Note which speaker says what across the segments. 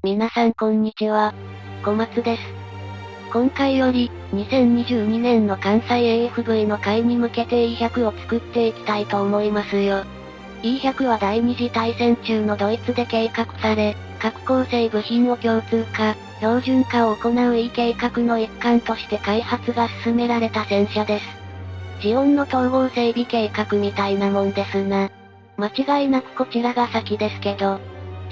Speaker 1: 皆さんこんにちは。小松です。今回より、2022年の関西 AFV の会に向けて E100 を作っていきたいと思いますよ。E100 は第二次大戦中のドイツで計画され、各構成部品を共通化、標準化を行う E 計画の一環として開発が進められた戦車です。ジオンの統合整備計画みたいなもんですな。間違いなくこちらが先ですけど、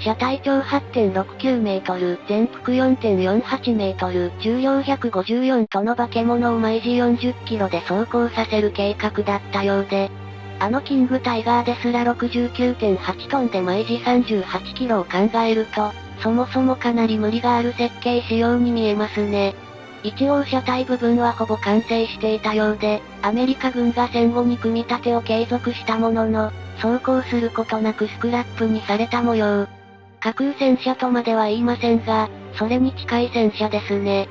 Speaker 1: 車体長 8.69 メートル、全幅 4.48 メートル、重量154トンの化け物を毎時40キロで走行させる計画だったようで、あのキングタイガーですら 69.8 トンで毎時38キロを考えると、そもそもかなり無理がある設計仕様に見えますね。一応車体部分はほぼ完成していたようで、アメリカ軍が戦後に組み立てを継続したものの、走行することなくスクラップにされた模様。架空戦車とまでは言いませんが、それに近い戦車ですね。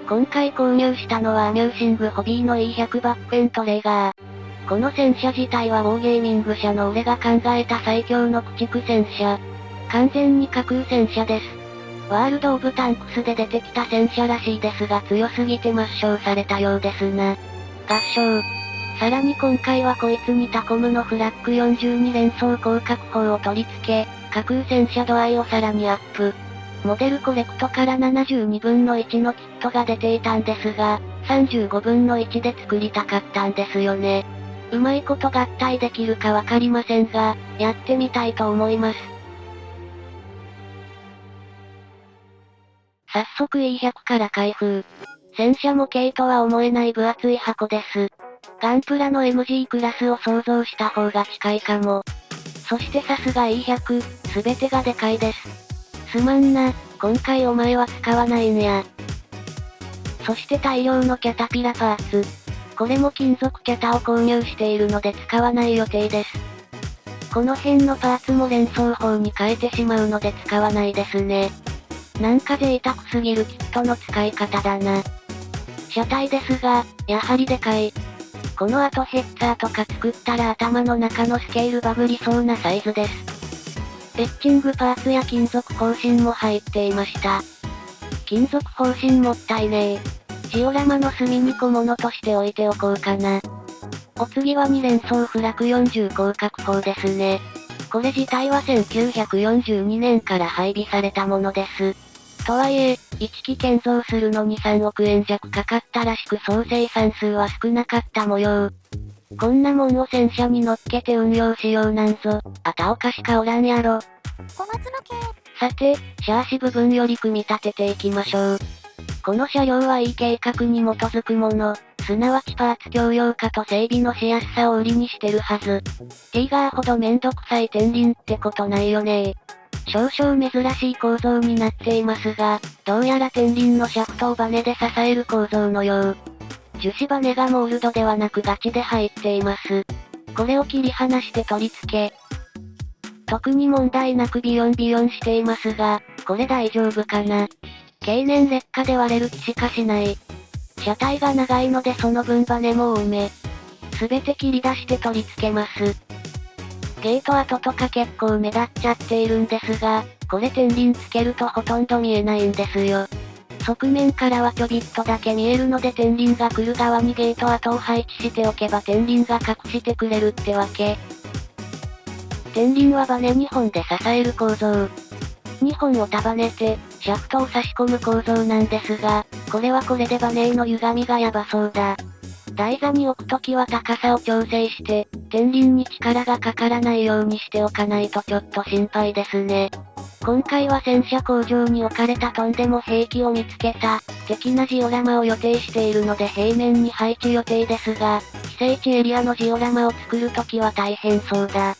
Speaker 1: 今回購入したのはアミューシングホビーの E100 バックエントレーガー。この戦車自体はウォーゲーミング社の俺が考えた最強の駆逐戦車。完全に架空戦車です。ワールド・オブ・タンクスで出てきた戦車らしいですが強すぎて抹消されたようですな。合唱。さらに今回はこいつにタコムのフラッグ42連装広角砲を取り付け、架空戦車度合いをさらにアップ。モデルコレクトから72分の1のキットが出ていたんですが、35分の1で作りたかったんですよね。うまいこと合体できるかわかりませんが、やってみたいと思います。早速 E100 から開封。戦車模型とは思えない分厚い箱です。ガンプラの MG クラスを想像した方が近いかも。そしてさすが E100、すべてがでかいです。すまんな、今回お前は使わないんや。そして大量のキャタピラパーツ。これも金属キャタを購入しているので使わない予定です。この辺のパーツも連装砲に変えてしまうので使わないですね。なんか贅沢すぎるキットの使い方だな。車体ですが、やはりでかい。この後ヘッザーとか作ったら頭の中のスケールバグりそうなサイズです。エッチングパーツや金属方針も入っていました。金属方針もったいねえ。ジオラマの隅に小物として置いておこうかな。お次は2連装フラク40広角砲ですね。これ自体は1942年から配備されたものです。とはいえ、1機建造するのに3億円弱かかったらしく総生産数は少なかった模様。こんなもんを戦車に乗っけて運用しようなんぞ、あたおかしかおらんやろ。
Speaker 2: 小松の系。
Speaker 1: さて、シャーシ部分より組み立てていきましょう。この車両はいい計画に基づくもの、すなわちパーツ共用化と整備のしやすさを売りにしてるはず。ティガーほどめんどくさい天輪ってことないよね。少々珍しい構造になっていますが、どうやら天輪のシャフトをバネで支える構造のよう。樹脂バネがモールドではなくガチで入っています。これを切り離して取り付け。特に問題なくビヨンビヨンしていますが、これ大丈夫かな。経年劣化で割れる気しかしない。車体が長いのでその分バネも多め。すべて切り出して取り付けます。ゲート跡とか結構目立っちゃっているんですが、これ天輪つけるとほとんど見えないんですよ。側面からはちょびっとだけ見えるので天輪が来る側にゲート跡を配置しておけば天輪が隠してくれるってわけ。天輪はバネ2本で支える構造。2本を束ねて、シャフトを差し込む構造なんですが、これはこれでバネへの歪みがやばそうだ。台座に置くときは高さを調整して、天輪に力がかからないようにしておかないとちょっと心配ですね。今回は戦車工場に置かれたとんでも兵器を見つけた、的なジオラマを予定しているので平面に配置予定ですが、被災地エリアのジオラマを作るときは大変そうだ。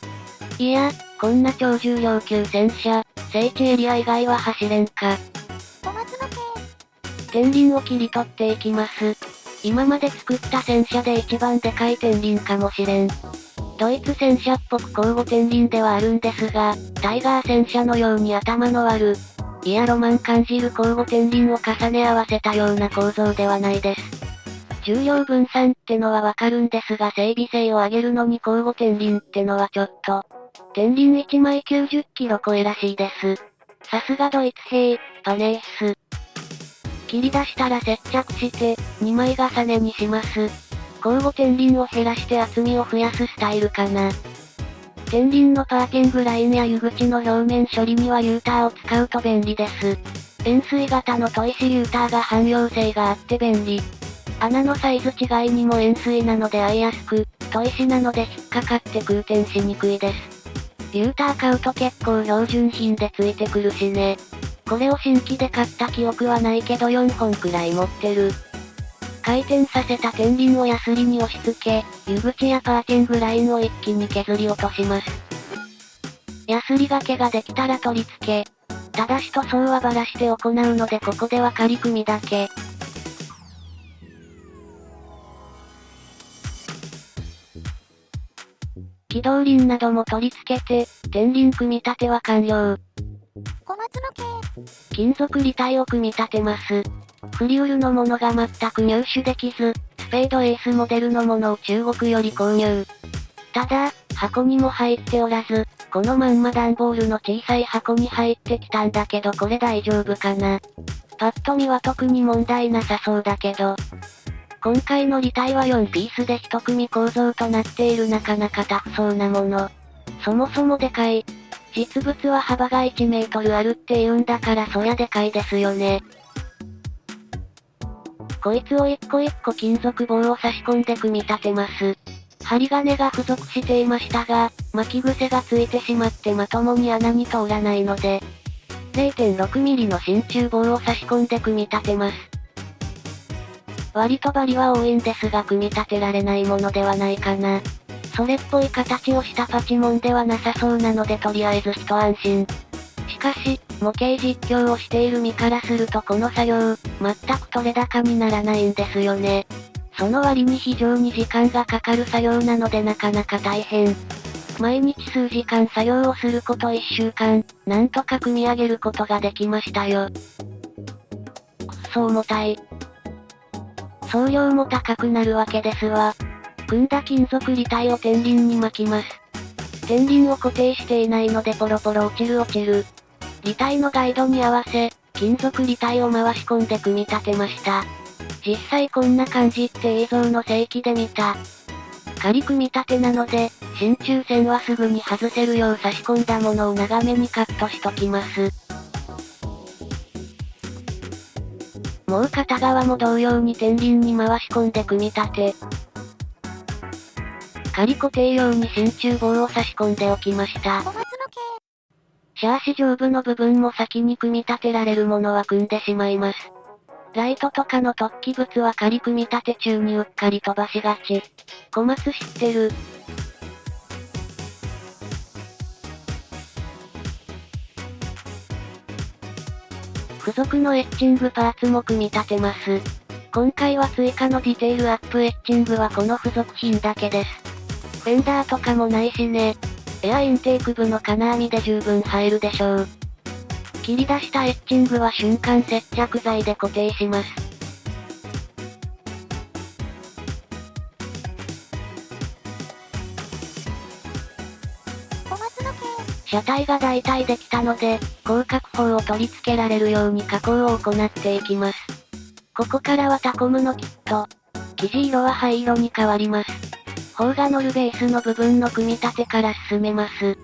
Speaker 1: いや、こんな超重量級戦車、聖地エリア以外は走れんか。
Speaker 2: 小松の系。
Speaker 1: 天輪を切り取っていきます。今まで作った戦車で一番でかい天輪かもしれん。ドイツ戦車っぽく交互天輪ではあるんですが、タイガー戦車のように頭の割る、いやロマン感じる交互天輪を重ね合わせたような構造ではないです。重量分散ってのはわかるんですが整備性を上げるのに交互天輪ってのはちょっと。天輪1枚90キロ超えらしいです。さすがドイツ兵、パネイッス。切り出したら接着して、2枚重ねにします。交互天輪を減らして厚みを増やすスタイルかな。天輪のパーキングラインや湯口の表面処理にはユーターを使うと便利です。円錐型の砥石ユーターが汎用性があって便利。穴のサイズ違いにも円錐なので合いやすく、砥石なので引っかかって空転しにくいです。ユーター買うと結構標準品でついてくるしね。これを新規で買った記憶はないけど4本くらい持ってる。回転させた天輪をヤスリに押し付け、湯口やパーキングラインを一気に削り落とします。ヤスリ掛けができたら取り付け。ただし塗装はバラして行うのでここでは仮組みだけ。軌道輪なども取り付けて、天輪組み立ては完了。
Speaker 2: 小松の系。
Speaker 1: 金属履帯を組み立てます。フリウルのものが全く入手できず、スペードエースモデルのものを中国より購入。ただ、箱にも入っておらず、このまんま段ボールの小さい箱に入ってきたんだけどこれ大丈夫かな。パッと見は特に問題なさそうだけど。今回の履帯は4ピースで1組構造となっているなかなかタフそうなもの。そもそもでかい。実物は幅が1メートルあるって言うんだからそりゃでかいですよね。こいつを一個一個金属棒を差し込んで組み立てます。針金が付属していましたが、巻き癖がついてしまってまともに穴に通らないので、0.6 ミリの真鍮棒を差し込んで組み立てます。割と針は多いんですが組み立てられないものではないかな。それっぽい形をしたパチモンではなさそうなのでとりあえず一安心。しかし、模型実況をしている身からするとこの作業、全く取れ高にならないんですよね。その割に非常に時間がかかる作業なのでなかなか大変。毎日数時間作業をすること1週間、なんとか組み上げることができましたよ。くっそ重たい。送料も高くなるわけですわ。組んだ金属履帯を天輪に巻きます。天輪を固定していないのでポロポロ落ちる。履帯のガイドに合わせ、金属履帯を回し込んで組み立てました。実際こんな感じって映像の正規で見た。仮組み立てなので、真鍮線はすぐに外せるよう差し込んだものを長めにカットしときます。もう片側も同様に天輪に回し込んで組み立て。仮固定用に真鍮棒を差し込んでおきました。
Speaker 2: 小松の系。
Speaker 1: シャーシ上部の部分も先に組み立てられるものは組んでしまいます。ライトとかの突起物は仮組み立て中にうっかり飛ばしがち。小松知ってる。付属のエッチングパーツも組み立てます。今回は追加のディテールアップエッチングはこの付属品だけです。フェンダーとかもないしね。エアインテーク部の金網で十分入るでしょう。切り出したエッチングは瞬間接着剤で固定します。
Speaker 2: 小松の系。
Speaker 1: 車体が大体できたので、広角砲を取り付けられるように加工を行っていきます。ここからはタコムのキット。生地色は灰色に変わります。砲が乗るベースの部分の組み立てから進めます。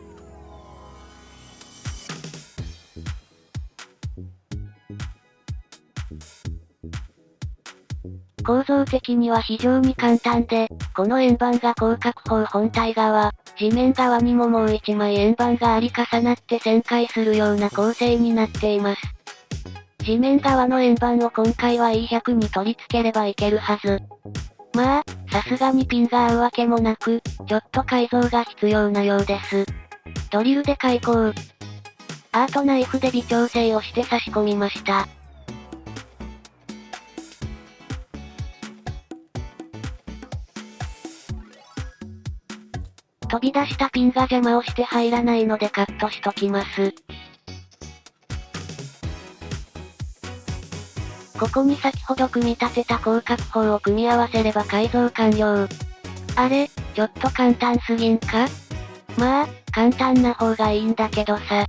Speaker 1: 構造的には非常に簡単で、この円盤が広角砲本体側、地面側にももう一枚円盤があり重なって旋回するような構成になっています。地面側の円盤を今回は E100 に取り付ければいけるはず。まあ、さすがにピンが合うわけもなく、ちょっと改造が必要なようです。ドリルで開口。アートナイフで微調整をして差し込みました。飛び出したピンが邪魔をして入らないのでカットしときます。ここに先ほど組み立てた広角砲を組み合わせれば改造完了。あれ、ちょっと簡単すぎんか？まあ、簡単な方がいいんだけどさ。